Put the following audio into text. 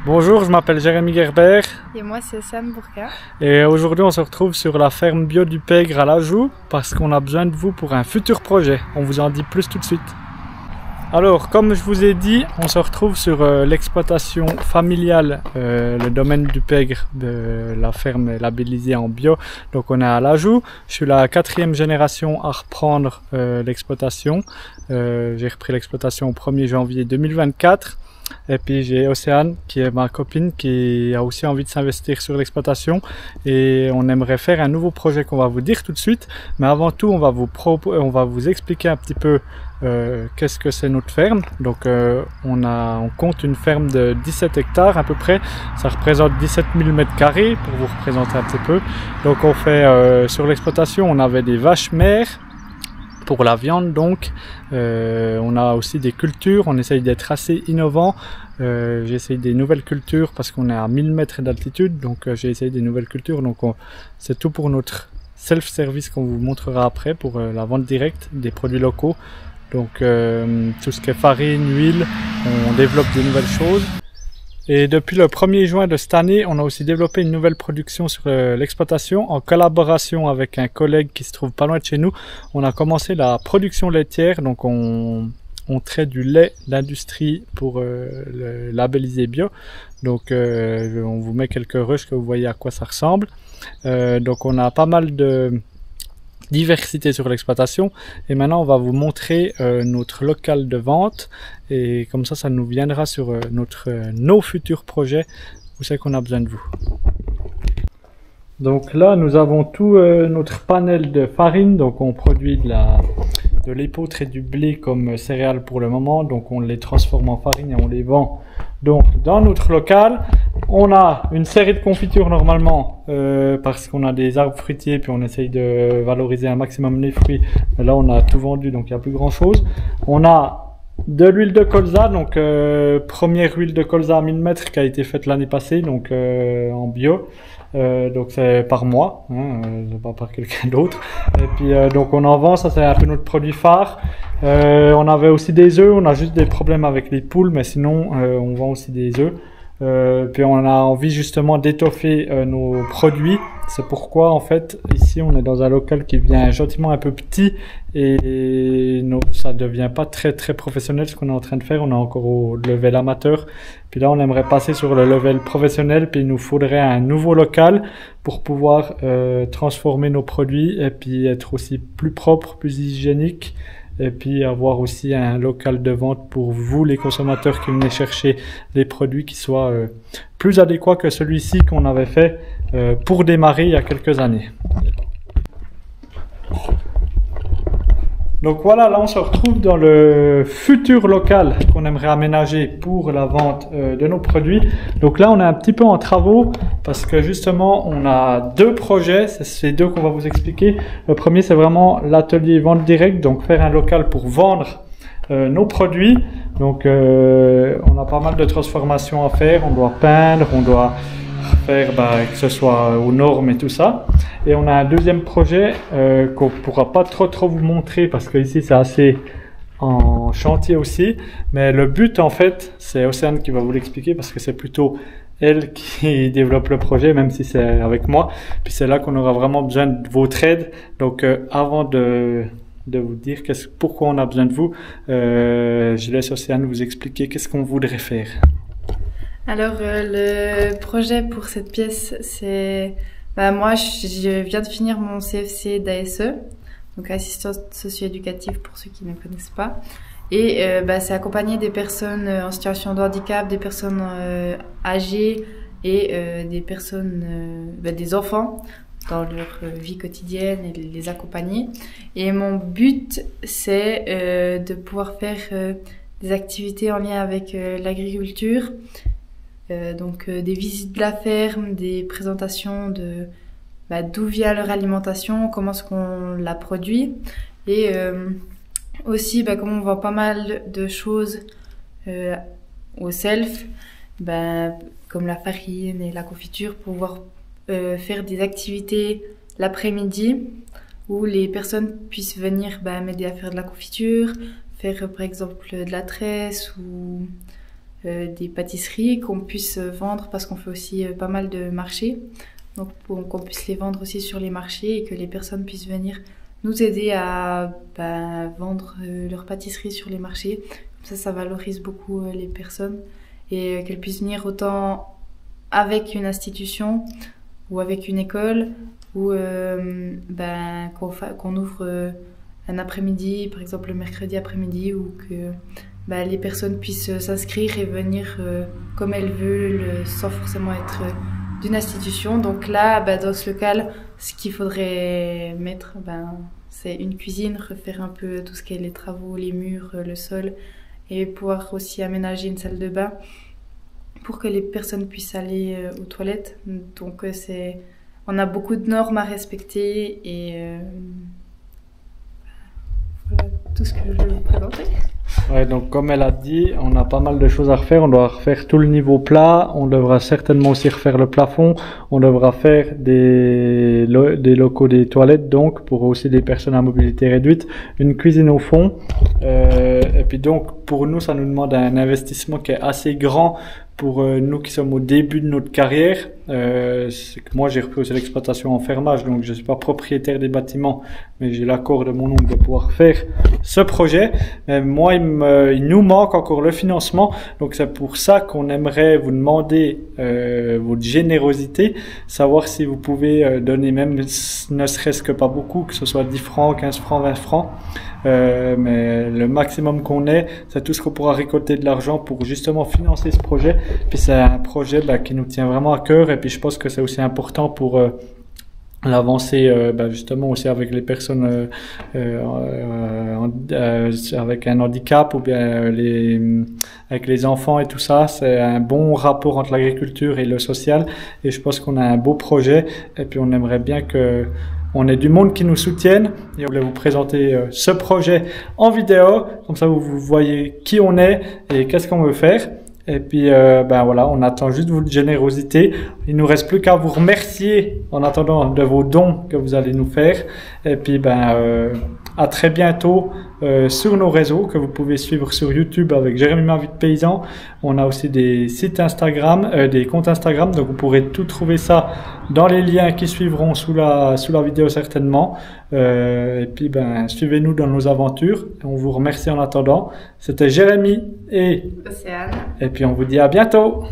Bonjour, je m'appelle Jérémy Gerber Et moi, c'est Sam Bourka. et aujourd'hui on se retrouve sur la ferme bio du Pègre à l'Ajou parce qu'on a besoin de vous pour un futur projet. On vous en dit plus tout de suite. Alors, comme je vous ai dit, on se retrouve sur l'exploitation familiale, le domaine du Pègre de la ferme labellisée en bio. Donc on est à l'Ajou. Je suis la 4e génération à reprendre l'exploitation. J'ai repris l'exploitation au 1er janvier 2024. Et puis j'ai Océane qui est ma copine qui a aussi envie de s'investir sur l'exploitation et on aimerait faire un nouveau projet qu'on va vous dire tout de suite. Mais avant tout on va vous expliquer un petit peu qu'est-ce que c'est notre ferme. Donc on compte une ferme de 17 hectares à peu près. Ça représente 17 000 m² pour vous représenter un petit peu. Donc on fait sur l'exploitation on avait des vaches mères pour la viande, donc on a aussi des cultures, on essaye d'être assez innovant. J'essaye des nouvelles cultures parce qu'on est à 1000 mètres d'altitude, donc j'ai essayé des nouvelles cultures. Donc c'est tout pour notre self-service qu'on vous montrera après pour la vente directe des produits locaux. Donc tout ce qui est farine, huile, on développe de nouvelles choses. Et depuis le 1er juin de cette année, on a aussi développé une nouvelle production sur l'exploitation en collaboration avec un collègue qui se trouve pas loin de chez nous. On a commencé la production laitière, donc on traite du lait d'industrie pour le labelliser bio. Donc on vous met quelques ruches que vous voyez à quoi ça ressemble. Donc on a pas mal de diversité sur l'exploitation et maintenant on va vous montrer notre local de vente et comme ça nous viendra sur nos futurs projets où c'est qu'on a besoin de vous. Donc là nous avons tout notre panel de farine, donc on produit de l'épeautre et du blé comme céréales pour le moment, donc on les transforme en farine et on les vend donc dans notre local. On a une série de confitures normalement parce qu'on a des arbres fruitiers puis on essaye de valoriser un maximum les fruits. Mais là on a tout vendu donc il n'y a plus grand chose. On a de l'huile de colza, donc première huile de colza à 1000 mètres qui a été faite l'année passée, donc en bio. Donc c'est par moi, c'est pas par quelqu'un d'autre. Et puis donc on en vend, ça c'est un peu notre produit phare. On avait aussi des œufs, on a juste des problèmes avec les poules, mais sinon on vend aussi des œufs. Puis on a envie justement d'étoffer nos produits. C'est pourquoi en fait ici on est dans un local qui devient gentiment un peu petit et ça devient pas très professionnel ce qu'on est en train de faire. On est encore au level amateur. Puis là on aimerait passer sur le level professionnel. Puis il nous faudrait un nouveau local pour pouvoir transformer nos produits et puis être aussi plus propre, plus hygiénique. Et puis avoir aussi un local de vente pour vous les consommateurs qui venez chercher des produits qui soient plus adéquats que celui-ci qu'on avait fait pour démarrer il y a quelques années. Donc voilà, là on se retrouve dans le futur local qu'on aimerait aménager pour la vente de nos produits. Donc là on est un petit peu en travaux parce que justement on a deux projets, c'est ces deux qu'on va vous expliquer. Le premier c'est vraiment l'atelier vente directe, donc faire un local pour vendre nos produits. Donc on a pas mal de transformations à faire, on doit peindre, on doit faire que ce soit aux normes et tout ça. Et on a un deuxième projet qu'on pourra pas trop vous montrer parce que ici c'est assez en chantier aussi. Mais le but en fait, c'est Océane qui va vous l'expliquer parce que c'est plutôt elle qui développe le projet, même si c'est avec moi. Puis c'est là qu'on aura vraiment besoin de votre aide. Donc avant de vous dire pourquoi on a besoin de vous, je laisse Océane vous expliquer qu'est-ce qu'on voudrait faire. Alors, le projet pour cette pièce, c'est... moi, je viens de finir mon CFC d'ASE, donc assistante socio-éducative pour ceux qui ne connaissent pas. Et c'est accompagner des personnes en situation de handicap, des personnes âgées et des personnes, des enfants dans leur vie quotidienne et les accompagner. Et mon but, c'est de pouvoir faire des activités en lien avec l'agriculture. Donc des visites de la ferme, des présentations de d'où vient leur alimentation, comment est-ce qu'on la produit et aussi comme on vend pas mal de choses au self, comme la farine et la confiture, pouvoir faire des activités l'après-midi où les personnes puissent venir m'aider à faire de la confiture, faire par exemple de la tresse ou des pâtisseries qu'on puisse vendre parce qu'on fait aussi pas mal de marchés. Donc qu'on puisse les vendre aussi sur les marchés et que les personnes puissent venir nous aider à vendre leurs pâtisseries sur les marchés. Comme ça valorise beaucoup les personnes et qu'elles puissent venir autant avec une institution ou avec une école ou qu'on ouvre un après-midi, par exemple le mercredi après-midi, ou que les personnes puissent s'inscrire et venir comme elles veulent sans forcément être d'une institution. Donc là, dans ce local, ce qu'il faudrait mettre, c'est une cuisine, refaire un peu tout ce qui est les travaux, les murs, le sol, et pouvoir aussi aménager une salle de bain pour que les personnes puissent aller aux toilettes. Donc on a beaucoup de normes à respecter et voilà tout ce que je vais vous présenter. Ouais, donc comme elle a dit, on a pas mal de choses à refaire. On doit refaire tout le niveau plat. On devra certainement aussi refaire le plafond. On devra faire des locaux des toilettes, donc pour aussi des personnes à mobilité réduite. Une cuisine au fond. Et puis donc pour nous, ça nous demande un investissement qui est assez grand pour nous qui sommes au début de notre carrière. C'est que moi j'ai repris aussi l'exploitation en fermage, donc je suis pas propriétaire des bâtiments, mais j'ai l'accord de mon oncle de pouvoir faire ce projet. Mais moi, il nous manque encore le financement, donc c'est pour ça qu'on aimerait vous demander votre générosité, savoir si vous pouvez donner même ne serait-ce que pas beaucoup, que ce soit 10 francs, 15 francs, 20 francs. Mais le maximum qu'on ait, c'est tout ce qu'on pourra récolter de l'argent pour justement financer ce projet. Puis c'est un projet qui nous tient vraiment à cœur, et puis je pense que c'est aussi important pour l'avancée justement aussi avec les personnes avec un handicap ou bien avec les enfants et tout ça. C'est un bon rapport entre l'agriculture et le social, et je pense qu'on a un beau projet, et puis on aimerait bien que on ait du monde qui nous soutienne, et on voulait vous présenter ce projet en vidéo, comme ça vous voyez qui on est et qu'est-ce qu'on veut faire. Et puis voilà, on attend juste votre générosité. Il nous reste plus qu'à vous remercier en attendant de vos dons que vous allez nous faire. Et puis à très bientôt sur nos réseaux que vous pouvez suivre sur YouTube avec Jérémy Ma Vie de Paysan. On a aussi des sites Instagram, des comptes Instagram, donc vous pourrez tout trouver ça dans les liens qui suivront sous la vidéo certainement. Et puis suivez-nous dans nos aventures. On vous remercie en attendant. C'était Jérémy et Océane. Et puis on vous dit à bientôt.